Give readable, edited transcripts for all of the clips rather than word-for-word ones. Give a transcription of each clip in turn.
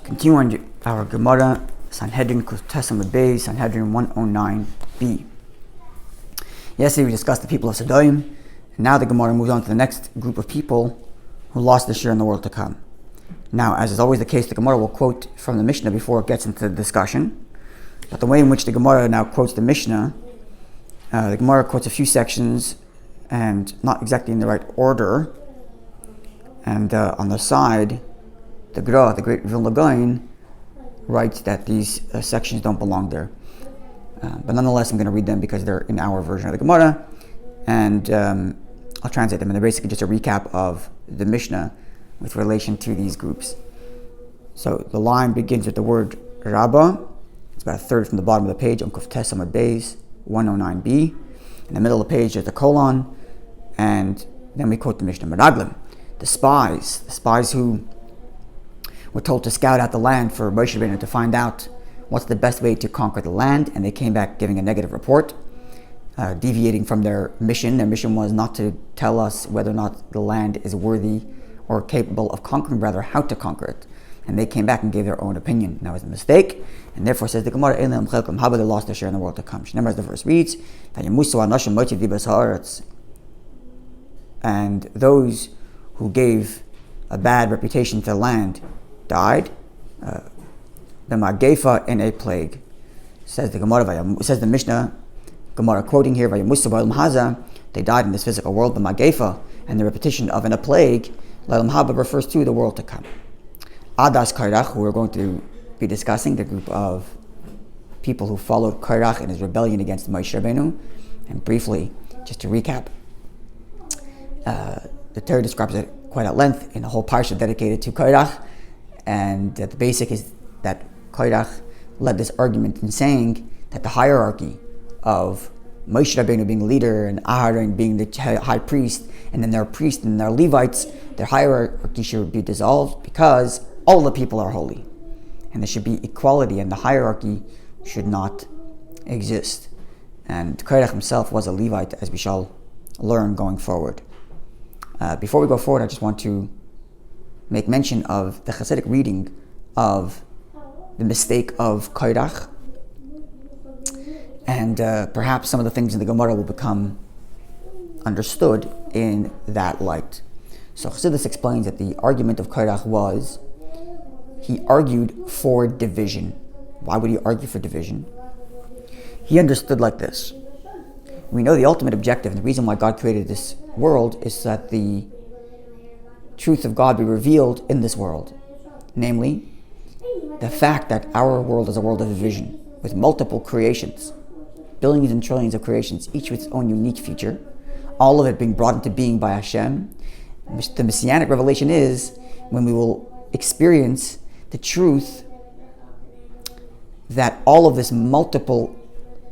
Continue on our Gemara, Sanhedrin Beis, Sanhedrin 109b. Yesterday we discussed the people of Sodom, and now the Gemara moves on to the next group of people who lost their share in the world to come. Now, as is always the case, the Gemara will quote from the Mishnah before it gets into the discussion. But the way in which the Gemara now quotes the Mishnah, the Gemara quotes a few sections and not exactly in the right order. And on the side, the Gra, the great Vilna Gaon, writes that these sections don't belong there. But nonetheless, I'm going to read them because they're in our version of the Gemara, and I'll translate them. And they're basically just a recap of the Mishnah with relation to these groups. So the line begins with the word Rabbi. It's about a third from the bottom of the page on Kuftes Amud Beis 109b. In the middle of the page there's the colon, and then we quote the Mishnah. Meraglim, the spies who were told to scout out the land for Moshe Rabbeinu to find out what's the best way to conquer the land, and they came back giving a negative report, deviating from their mission. Their mission was not to tell us whether or not the land is worthy or capable of conquering, rather how to conquer it. And they came back and gave their own opinion. That was a mistake, and therefore says the Gemara, how they lost their share in the world to come. As the verse reads, and those who gave a bad reputation to the land died, the Magefa in a plague. Says the Gemara, says the Mishnah, Gemara quoting here, they died in this physical world, the Magefa, and the repetition of in a plague, Lalam Haba refers to the world to come. Adas Korach, who we're going to be discussing, the group of people who followed Korach in his rebellion against Moshe Rabbeinu. And briefly, just to recap, the Torah describes it quite at length in a whole parsha dedicated to Korach, and the basic is that Korach led this argument in saying that the hierarchy of Moshe Rabbeinu being the leader and Aharon being the high priest, and then their priests and their Levites, their hierarchy should be dissolved because all the people are holy, and there should be equality, and the hierarchy should not exist. And Korach himself was a Levite, as we shall learn going forward. Before we go forward, I just want to make mention of the Hasidic reading of the mistake of Korach, and perhaps some of the things in the Gemara will become understood in that light. So Chassidus explains that the argument of Korach was, he argued for division. Why would he argue for division? He understood like this. We know the ultimate objective, and the reason why God created this world is that the truth of God be revealed in this world. Namely, the fact that our world is a world of division, with multiple creations, billions and trillions of creations, each with its own unique feature, all of it being brought into being by Hashem. The Messianic revelation is when we will experience the truth that all of this multiple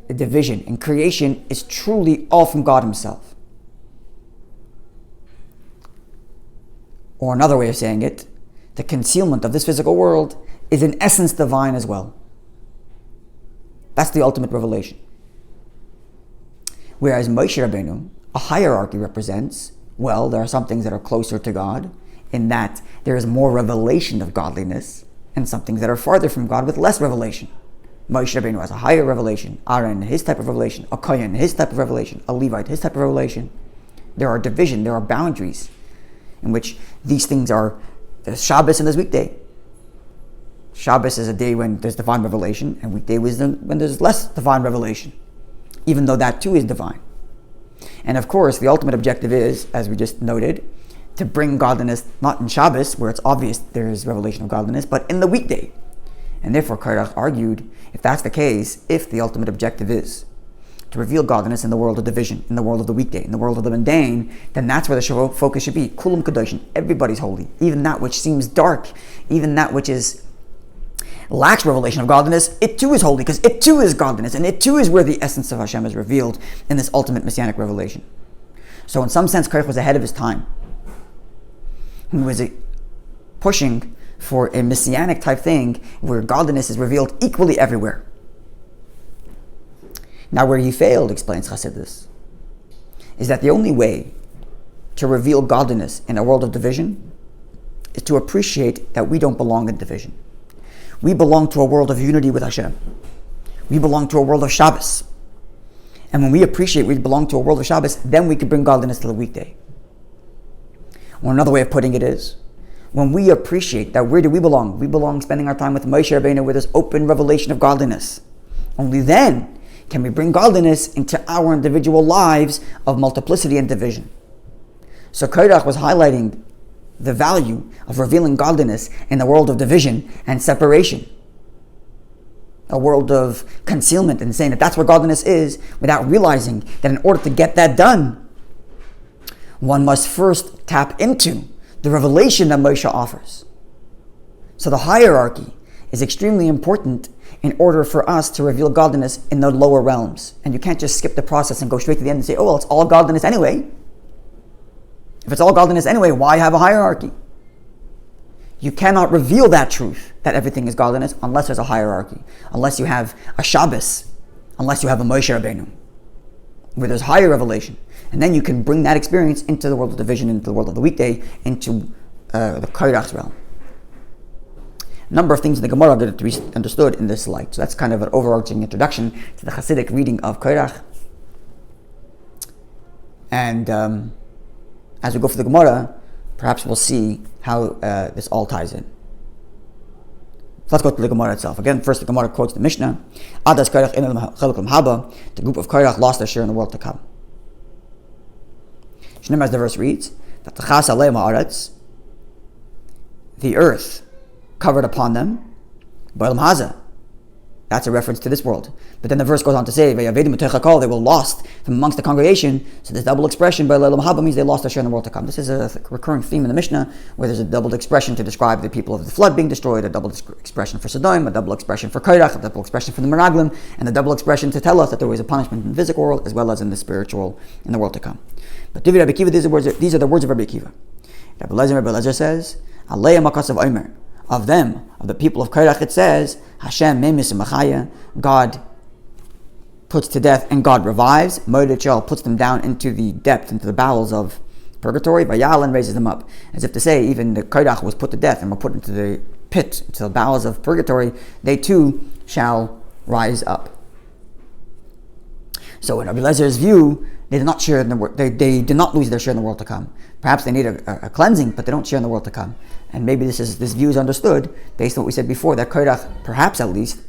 division and creation is truly all from God Himself. Or another way of saying it, the concealment of this physical world is in essence divine as well. That's the ultimate revelation. Whereas Moshe Rabbeinu, a hierarchy represents, well, there are some things that are closer to God, in that there is more revelation of godliness, and some things that are farther from God with less revelation. Moshe Rabbeinu has a higher revelation, Aaron his type of revelation, a Kohen his type of revelation, a Levite his type of revelation. There are division, there are boundaries in which these things are. There's Shabbos and there's weekday. Shabbos is a day when there's divine revelation, and weekday wisdom when there's less divine revelation, even though that too is divine. And of course, the ultimate objective is, as we just noted, to bring godliness not in Shabbos, where it's obvious there is revelation of godliness, but in the weekday. And therefore, Korach argued, if that's the case, if the ultimate objective is to reveal godliness in the world of division, in the world of the weekday, in the world of the mundane, then that's where the focus should be. Kulam Kadoshin, everybody's holy. Even that which seems dark, even that which lacks revelation of godliness, it too is holy, because it too is godliness, and it too is where the essence of Hashem is revealed in this ultimate messianic revelation. So in some sense, Korach was ahead of his time. He was pushing for a messianic type thing where godliness is revealed equally everywhere. Now where he failed, explains Chassidus, is that the only way to reveal godliness in a world of division is to appreciate that we don't belong in division. We belong to a world of unity with Hashem. We belong to a world of Shabbos. And when we appreciate we belong to a world of Shabbos, then we can bring godliness to the weekday. Or another way of putting it is, when we appreciate that where do we belong? We belong spending our time with Moshe Rabbeinu with this open revelation of godliness. Only then can we bring godliness into our individual lives of multiplicity and division. So Korach was highlighting the value of revealing godliness in the world of division and separation. A world of concealment, and saying that that's where godliness is, without realizing that in order to get that done, one must first tap into the revelation that Moshe offers. So the hierarchy is extremely important in order for us to reveal godliness in the lower realms. And you can't just skip the process and go straight to the end and say, oh, well, it's all godliness anyway. If it's all godliness anyway, why have a hierarchy? You cannot reveal that truth, that everything is godliness, unless there's a hierarchy. Unless you have a Shabbos, unless you have a Moshe Rabbeinu, where there's higher revelation. And then you can bring that experience into the world of division, into the world of the weekday, into the KORACH'S realm. A number of things in the Gemara that to be understood in this light. So that's kind of an overarching introduction to the Hasidic reading of Korach. And as we go for the Gemara, perhaps we'll see how this all ties in. So let's go to the Gemara itself. Again, first the Gemara quotes the Mishnah. Adas Korach Chelek Haba. The group of Korach lost their share in the world to come. As the verse reads, that the earth covered upon them, that's a reference to this world. But then the verse goes on to say, they were lost from amongst the congregation. So this double expression, means they lost their share in the world to come. This is a recurring theme in the Mishnah, where there's a double expression to describe the people of the flood being destroyed, a double expression for Sodom, a double expression for Korach, a double expression for the Meraglim, and a double expression to tell us that there was a punishment in the physical world as well as in the spiritual, in the world to come. But Rabbi Akiva, these are the words of Rabbi Akiva. Rabbi Lezer says, Alei Makas of Omer. Of them, of the people of Korach, it says, Hashem memis machaya, God puts to death and God revives. Perek Chelek puts them down into the depth, into the bowels of purgatory. Vayalan raises them up. As if to say, even the Korach was put to death and were put into the pit, into the bowels of purgatory, they too shall rise up. So in Rabbi Lezer's view, they did not share in the they did not lose their share in the world to come. Perhaps they need a cleansing, but they don't share in the world to come. And maybe this view is understood based on what we said before, that Korach, perhaps at least,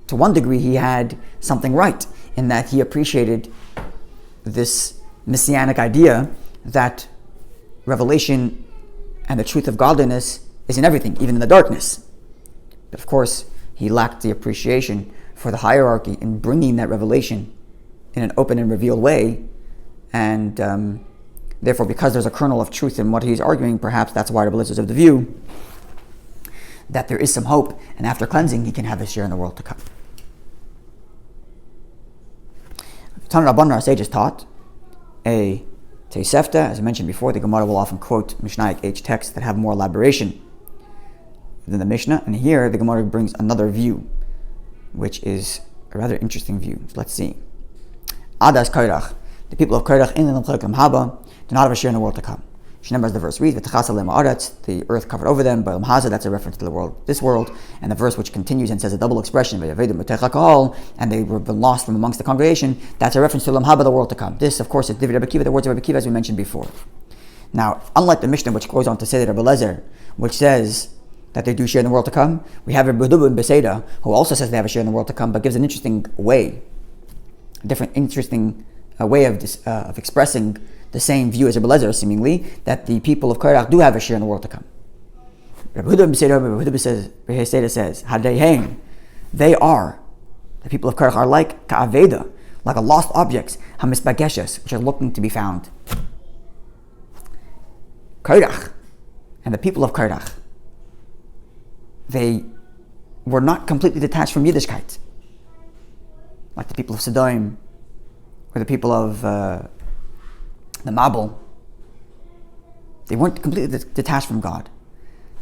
to one degree, he had something right in that he appreciated this messianic idea that revelation and the truth of godliness is in everything, even in the darkness. But of course, he lacked the appreciation for the hierarchy in bringing that revelation in an open and revealed way, and therefore, because there's a kernel of truth in what he's arguing, perhaps that's why Rabbi is of the view that there is some hope, and after cleansing, he can have his share in the world to come. Tanur Rabbanan, our sages taught a Tosefta. As I mentioned before, the Gemara will often quote Mishnaic H texts that have more elaboration than the Mishnah, and here the Gemara brings another view, which is a rather interesting view. So let's see. Adas Korach, the people of Korach in the Chelek Haba do not have a share in the world to come. As the verse reads, the earth covered over them, that's a reference to the world, this world, and the verse which continues and says a double expression, and they were lost from amongst the congregation, that's a reference to Lamhaba, the world to come. This, of course, is Rabbi Akiva, the words of Rabbi Akiva, as we mentioned before. Now, unlike the Mishnah, which goes on to say that Rabbi Lezer, which says that they do share in the world to come, we have Rabbi Dubu and Beseda, who also says they have a share in the world to come, but gives an interesting way, a way of expressing the same view as Rabbi Lezer, seemingly, that the people of Korach do have a share in the world to come. Rabbi Huda says, Hadeihen, they are, the people of Korach are like Ka'aveda, like a lost objects, Hamisbageshes, which are looking to be found. Korach, and the people of Korach, they were not completely detached from Yiddishkeit, like the people of Sodom, or the people of the Mabul. They weren't completely detached from God.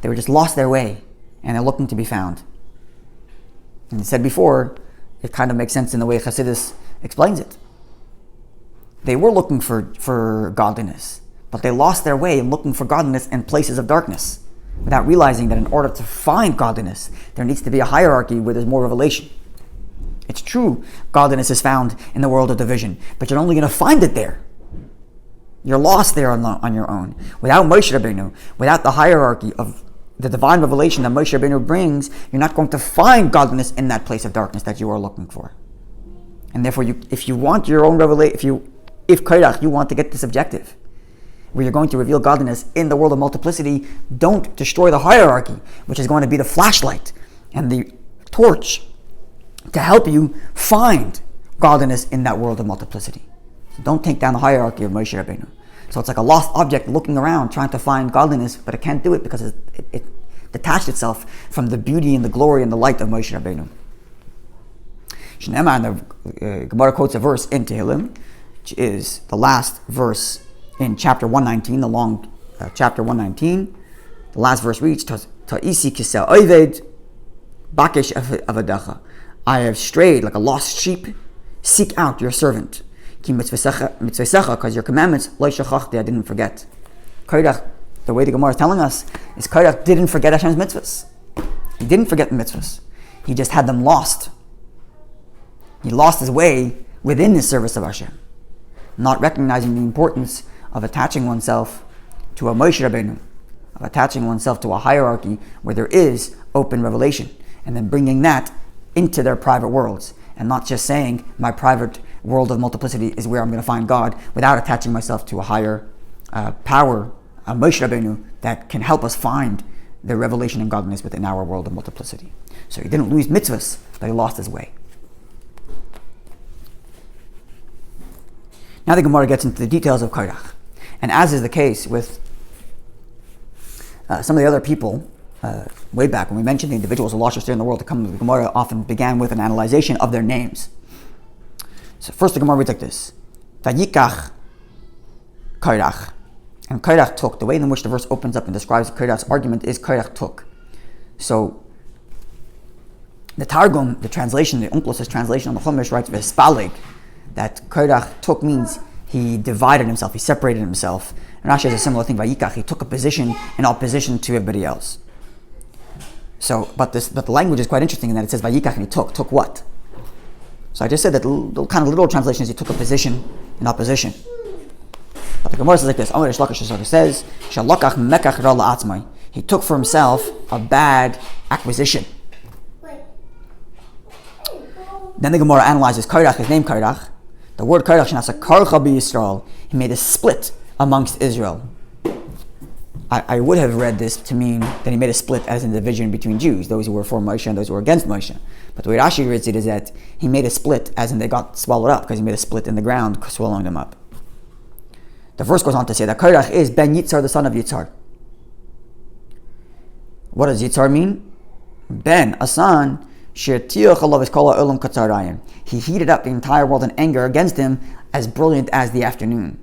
They were just lost their way, and they're looking to be found. And I said before, it kind of makes sense in the way Chassidus explains it. They were looking for godliness, but they lost their way in looking for godliness in places of darkness. without realizing that in order to find godliness, there needs to be a hierarchy where there's more revelation. It's true, godliness is found in the world of division, but you're only going to find it there. You're lost there on your own. Without Moshe Rabbeinu, without the hierarchy of the divine revelation that Moshe Rabbeinu brings, you're not going to find godliness in that place of darkness that you are looking for. And therefore, if you want your own revelation, if Korach, you want to get this objective, where you're going to reveal godliness in the world of multiplicity, don't destroy the hierarchy, which is going to be the flashlight and the torch to help you find godliness in that world of multiplicity. So don't take down the hierarchy of Moshe Rabbeinu. So it's like a lost object looking around, trying to find godliness, but it can't do it because it detached itself from the beauty and the glory and the light of Moshe Rabbeinu. Shnema, and the Gemara quotes a verse in Tehillim, which is the last verse in chapter 119, the long chapter 119. The last verse reads, Ta'isi kiseh oived, bakesh avadecha. I have strayed like a lost sheep. Seek out your servant. Ki mitzvesecha, because your commandments, lo shachachti, I didn't forget. Korach, the way the Gemara is telling us, is Korach didn't forget Hashem's mitzvahs. He didn't forget the mitzvahs. He just had them lost. He lost his way within the service of Hashem, not recognizing the importance of attaching oneself to a Moshe Rabbeinu, of attaching oneself to a hierarchy where there is open revelation, and then bringing that into their private worlds, and not just saying my private world of multiplicity is where I'm going to find God, without attaching myself to a higher power, a Moshe Rabbeinu, that can help us find the revelation and godliness within our world of multiplicity. So he didn't lose mitzvahs, but he lost his way. Now the Gemara gets into the details of Korach. And as is the case with some of the other people, way back when we mentioned the individuals who lost in the world to come, the Gemara often began with an analyzation of their names. So first the Gemara reads like this: Vayikach Korach. And Korach took. The way in which the verse opens up and describes Korach's argument is Korach took. So the Targum, the translation, the Unclus's translation on the Chumash writes Vespalig, that Korach took means he divided himself, he separated himself. And Rashi has a similar thing, Vayikach, he took a position in opposition to everybody else. So, but the language is quite interesting in that it says Vayikach and he took what? So I just said that the kind of literal translation is he took a position in opposition. But the Gemara says like this, Amar Reish Lakish says, Shalokach mekach ra la'atzmai. He took for himself a bad acquisition. Then the Gemara analyzes Korach, his name Korach. The word Korach shenasa karcha b'Yisrael. He made a split amongst Israel. I would have read this to mean that he made a split as in the division between Jews, those who were for Moshe and those who were against Moshe. But the way Rashi reads it is that he made a split as in they got swallowed up, because he made a split in the ground, swallowing them up. The verse goes on to say that Korach is Ben Yitzhar, the son of Yitzhar. What does Yitzhar mean? Ben, a son, he heated up the entire world in anger against him, as brilliant as the afternoon.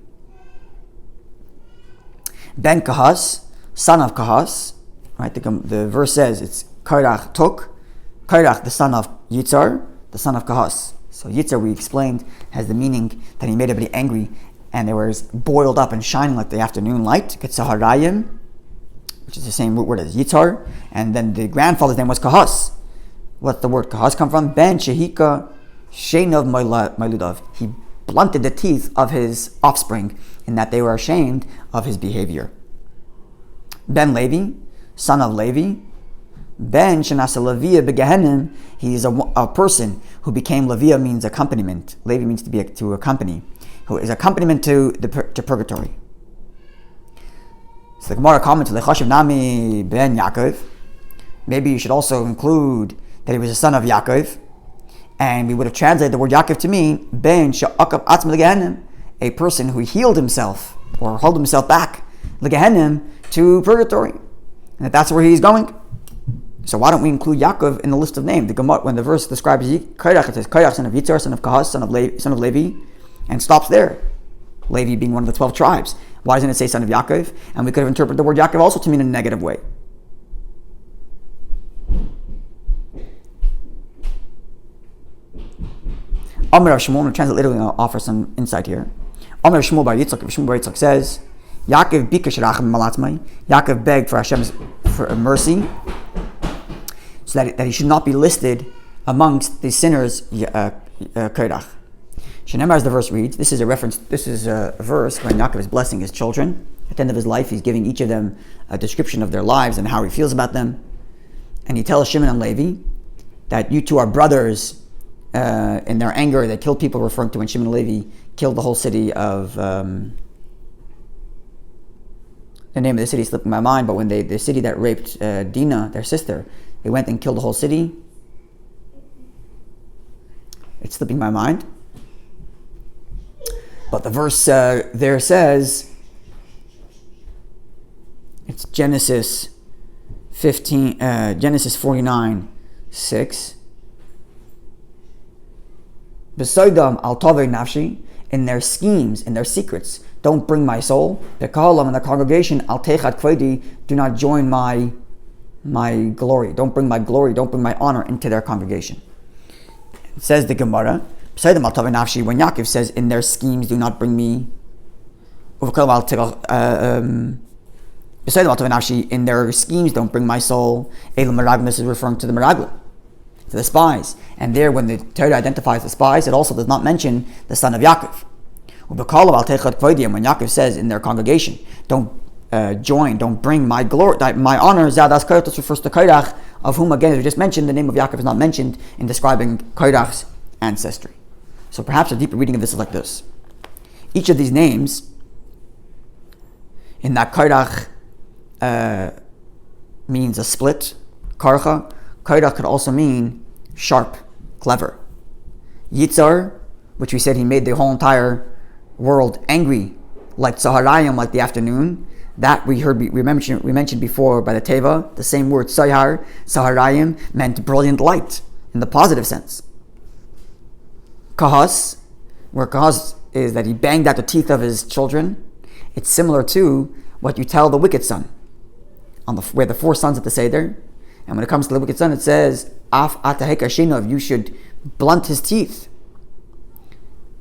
Ben Kahas, son of Kahas, right? The verse says it's Korach took, Korach the son of Yitzhar, the son of Kahas. So Yitzhar, we explained, has the meaning that he made everybody angry, and they were boiled up and shining like the afternoon light. Ketzaharayim, which is the same root word as Yitzhar, and then the grandfather's name was Kahas. What's the word Kahas come from? Ben Shehika Sheinav Mailudav. He blunted the teeth of his offspring in that they were ashamed of his behavior. Ben Levi, son of Levi. Ben Shenasa Levia Begehenim. He is a person who became Levia, means accompaniment. Levi means to accompany, who is accompaniment to purgatory. So the Gemara comments, Lechashiv Nami Ben Yaakov. Maybe you should also include that he was a son of Yaakov, and we would have translated the word Yaakov to mean Ben Sha'akab Atzma Legehenim, a person who healed himself or held himself back Legehenim to purgatory, and that's where he's going. So why don't we include Yaakov in the list of names? The Gemara, when the verse describes Korach, it says Korach, son of Yitzhar, son of Kahas, son of Levi, and stops there. Levi being one of the 12 tribes. Why doesn't it say son of Yaakov? And we could have interpreted the word Yaakov also to mean in a negative way. Amar Rav Shmuel, to translate literally, I'll offer some insight here. Amar Rav Shmuel bar Yitzchak, Shmuel bar Yitzchak says, Yaakov bikash rachem malatzmai. Yaakov begged for for a mercy, so that he should not be listed amongst the sinners, Korach. Shenemar, as the verse reads, this is a verse when Yaakov is blessing his children. At the end of his life, he's giving each of them a description of their lives and how he feels about them. And he tells Shimon and Levi that you two are brothers. In their anger, they killed people, referring to when Shimon and Levi killed the whole city of... the name of the city slipped in my mind, but when the city that raped Dinah, their sister, they went and killed the whole city. It's slipping my mind. But the verse there says, it's Genesis 49:6. Besoidam al tovei nafshi, in their schemes, in their secrets, don't bring my soul. The kahalam in the congregation, al techad kvedi, do not join my glory. Don't bring my glory, don't bring my honor into their congregation. It says the Gemara, besoidam al tovei nafshi, when Yaakov says, in their schemes, do not bring me. In their schemes, don't bring my soul. Elam Meraglim, this is referring to the Meraglim, to the spies. And there, when the Torah identifies the spies, it also does not mention the son of Yaakov. When Yaakov says in their congregation, don't join, don't bring my glory, my honor, Zadas Korach, refers to Korach, of whom, again, as we just mentioned, the name of Yaakov is not mentioned in describing Korach's ancestry. So perhaps a deeper reading of this is like this. Each of these names, in that Korach, means a split, karcha. Korach could also mean sharp, clever. Yitzar, which we said he made the whole entire world angry, like Saharayim, like the afternoon. That we mentioned before by the Teva. The same word Sahar, Saharayim, meant brilliant light in the positive sense. Kahas, where kahas is that he banged out the teeth of his children. It's similar to what you tell the wicked son. Where the four sons at the Seder, and when it comes to the wicked son, it says Af ataheka shinov, you should blunt his teeth.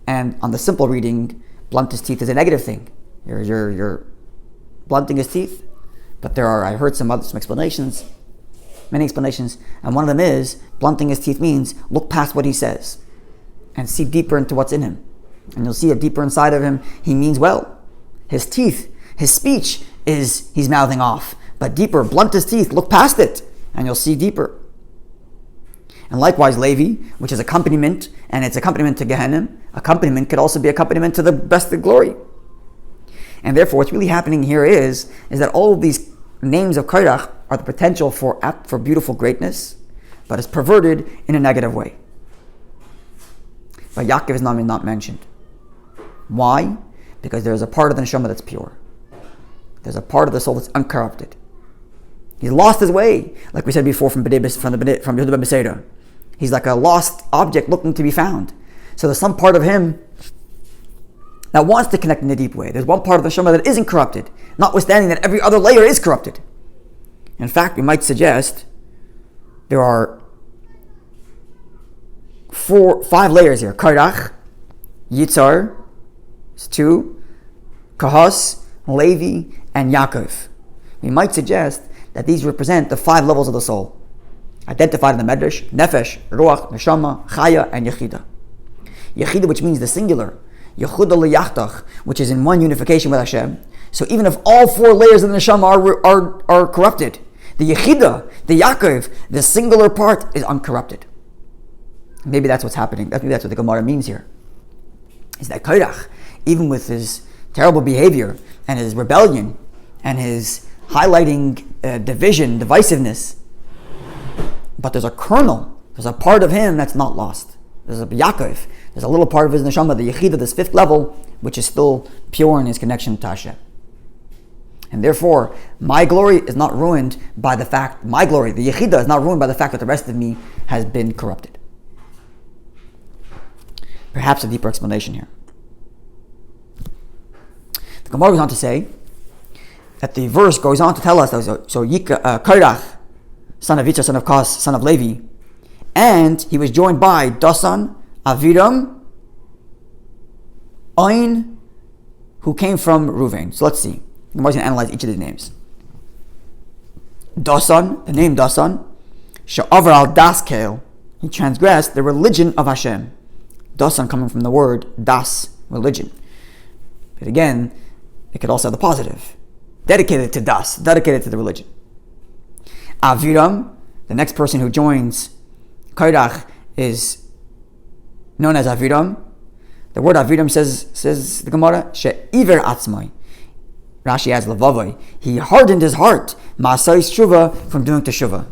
And on the simple reading, blunt his teeth is a negative thing. You're blunting his teeth. But I heard some explanations, many explanations, and one of them is blunting his teeth means look past what he says and see deeper into what's in him, and you'll see a deeper inside of him. He means well. His teeth, his speech he's mouthing off. But deeper, blunt his teeth, look past it, and you'll see deeper. And likewise, Levi, which is accompaniment, and it's accompaniment to Gehenna. Accompaniment could also be accompaniment to the best of glory. And therefore, what's really happening here is that all of these names of Korach are the potential for beautiful greatness, but it's perverted in a negative way. But Yaakov is not mentioned. Why? Because there's a part of the neshama that's pure. There's a part of the soul that's uncorrupted. He's lost his way, like we said before from Yehuda ben Beseira. He's like a lost object looking to be found. So there's some part of him that wants to connect in a deep way. There's one part of the neshama that isn't corrupted, notwithstanding that every other layer is corrupted. In fact, we might suggest there are 5 layers here. Korach, Yitzar, it's 2, Kahas, Levi, and Yaakov. We might suggest that these represent the 5 levels of the soul, identified in the Medrash: Nefesh, Ruach, Neshama, Chaya, and Yechida. Yechida, which means the singular, Yechuda leyachtach, which is in one unification with Hashem. So even if all 4 layers of the Neshama are corrupted, the Yechida, the Yaakov, the singular part is uncorrupted. Maybe that's what's happening. Maybe that's what the Gemara means here. Is that Korach, even with his terrible behavior and his rebellion and his highlighting division, divisiveness, but there's a kernel, there's a part of him that's not lost. There's a Yaakov, there's a little part of his neshama, the Yechida, this 5th level, which is still pure in his connection to Hashem. And therefore, my glory is not ruined by the fact, the Yechida is not ruined by the fact that the rest of me has been corrupted. Perhaps a deeper explanation here. The Gemara goes on to say that the verse goes on to tell us that Korach, son of Yitzhak, son of Kas, son of Levi, and he was joined by Dasan, Aviram, Ain, who came from Ruvain. So let's see. The Gemara is going to analyze each of these names. Dasan, the name Dasan, she'avar al das kel, he transgressed the religion of Hashem. Dasan coming from the word das, religion. But again, it could also have the positive. Dedicated to das, dedicated to the religion. Aviram, the next person who joins Korach is known as Aviram. The word Aviram says the Gemara, she'iver atzmai. Rashi adds levavai. He hardened his heart, ma'asai tshuva, from doing teshuvah.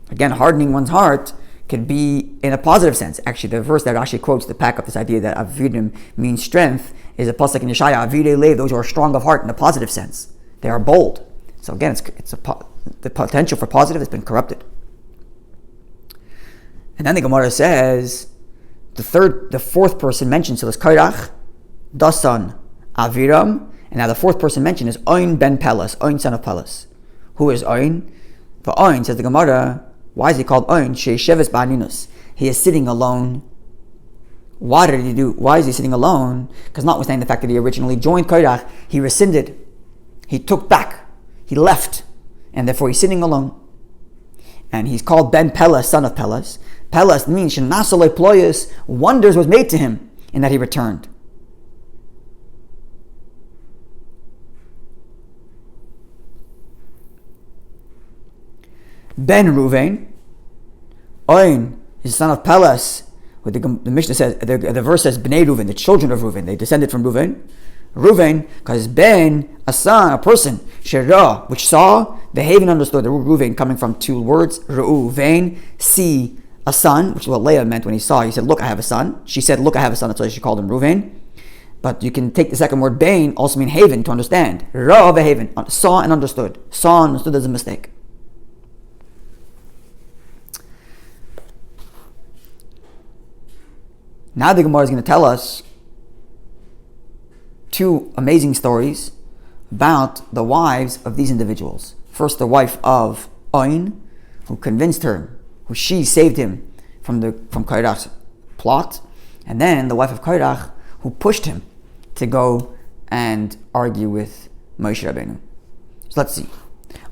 Again, hardening one's heart could be in a positive sense. Actually, the verse that Rashi quotes to pack up this idea that Aviram means strength is a pasuk in Yeshaya, Avirei lev, those who are strong of heart in a positive sense. They are bold. So again, the potential for positive has been corrupted. And then the Gemara says, the fourth person mentioned, so there's Korach, Dasan, Aviram, and now the fourth person mentioned is Oin ben Pelas, Oin son of Pelas. Who is Oin? For Oin, says the Gemara, why is he called Oin? Sheisheves ba'aninus. He is sitting alone. Why did he do? Why is he sitting alone? Because notwithstanding the fact that he originally joined Korach, he rescinded. He took back. He left. And therefore he's sitting alone. And he's called Ben Pelas, son of Pelas. Pelas means Shenasole Ployus, wonders was made to him in that he returned. Ben Ruvain, Oin is son of Pelas. The Mishnah says, the verse says, Bnei Ruvain, the children of Ruvain. They descended from Ruvain. Ruvain, because Ben, a son, a person, Shera, which saw, the Haven understood, the Ruvain coming from two words, Ru'u, Vain, see, a son, which is what Leah meant when he saw. He said, look, I have a son. She said, look, I have a son. That's why she called him Ruvain. But you can take the second word, Bain, also mean haven, to understand. Ra, the haven, saw and understood. Saw and understood as a mistake. Now the Gemara is going to tell us two amazing stories about the wives of these individuals. First, the wife of Oin, who convinced her, who she saved him from Korach's plot, and then the wife of Korach, who pushed him to go and argue with Moshe Rabbeinu. So let's see.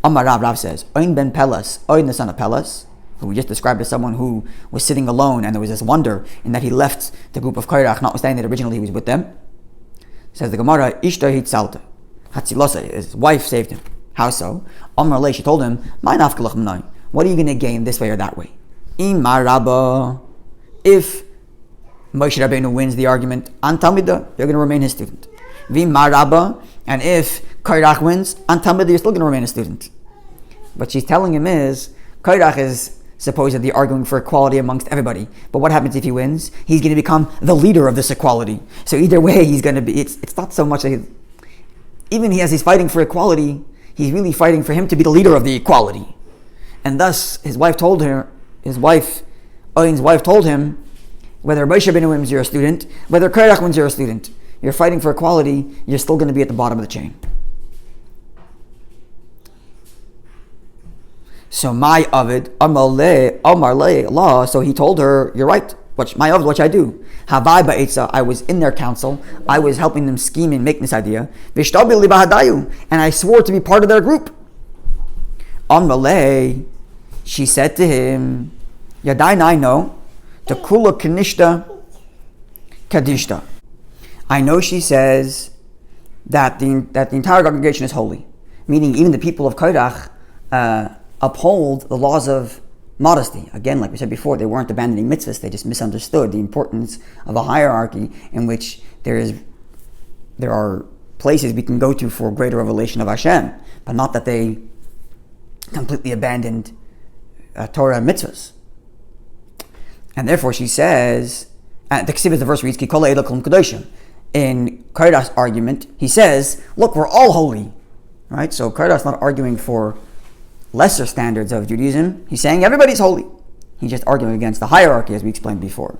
Amar Rav says, Oin ben Pelas, Oin the son of Pelas, who we just described as someone who was sitting alone, and there was this wonder in that he left the group of Korach, notwithstanding that originally he was with them. Says the Gemara, Ishta hitzalta, Hatzilosa, his wife saved him. How so? Amar Le, she told him, what are you going to gain this way or that way? Imar Rabba, if Moshe Rabbeinu wins the argument, An Talmida, you're going to remain his student. V'imar Rabba, and if Korach wins, An Talmida, you're still going to remain a student. What she's telling him is, Korach is supposedly arguing for equality amongst everybody. But what happens if he wins? He's going to become the leader of this equality. So either way, he's going to be, it's not so much that even he's fighting for equality, he's really fighting for him to be the leader of the equality. And thus, Oin's wife told him, whether Moshe Rabbeinu wins, you're a student. Whether Korach wins, you're a student. You're fighting for equality, you're still going to be at the bottom of the chain. So my Avid, Amar Le, Allah, so he told her, you're right, my Avid, what should I do? Havai ba'etza, I was in their council, I was helping them scheme and make this idea. Vishtabi li bahadayu, and I swore to be part of their group. Amar Le, she said to him, Yadain, I know, Takula kanishta kadishta. I know, she says, that the entire congregation is holy, meaning even the people of Korach uphold the laws of modesty. Again, like we said before, they weren't abandoning mitzvahs, they just misunderstood the importance of a hierarchy in which there are places we can go to for greater revelation of Hashem, but not that they completely abandoned Torah and mitzvahs. And therefore she says, the Ksiv is the verse reads, Ki kol ha'edel kol kadoshim. In Korach's argument, he says, look, we're all holy. Right? So Korach's not arguing for lesser standards of Judaism. He's saying everybody's holy. He's just arguing against the hierarchy, as we explained before.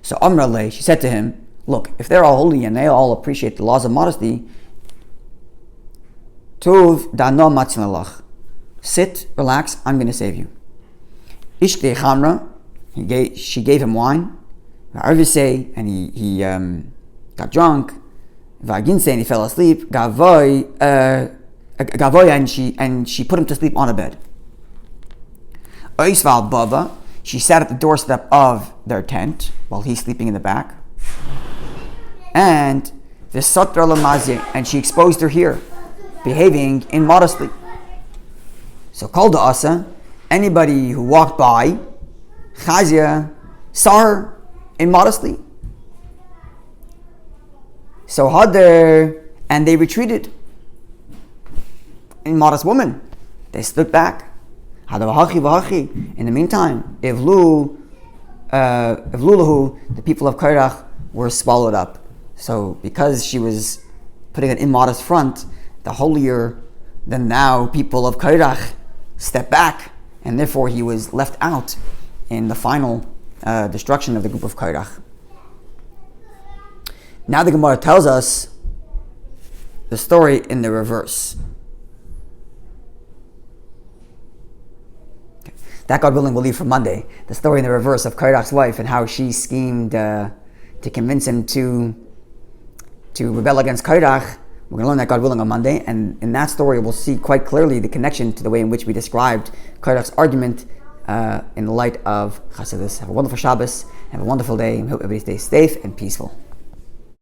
So Amra Le, she said to him, look, if they're all holy and they all appreciate the laws of modesty, Tuv dano matzinalach. Sit, relax, I'm going to save you. Ishte chamra, she gave him wine. And he got drunk. And he fell asleep. Gavoy gavoya, and she put him to sleep on a bed. Oisval bava, she sat at the doorstep of their tent while he's sleeping in the back. And the sotra lamazye, and she exposed her here, behaving immodestly. So called the asa, anybody who walked by, chazia, saw her immodestly. So hadar, and they retreated. Immodest woman, they stood back. In the meantime, Ivlu lahu, the people of Korach were swallowed up. So because she was putting an immodest front, the holier than thou people of Korach stepped back, and therefore he was left out in the final destruction of the group of Korach. Now the Gemara tells us the story in the reverse. That, God willing, we'll leave for Monday. The story in the reverse of Korach's wife and how she schemed to convince him to rebel against Korach. We're going to learn that, God willing, on Monday. And in that story, we'll see quite clearly the connection to the way in which we described Korach's argument in the light of Chassidus. Have a wonderful Shabbos. Have a wonderful day. I hope everybody stays safe and peaceful.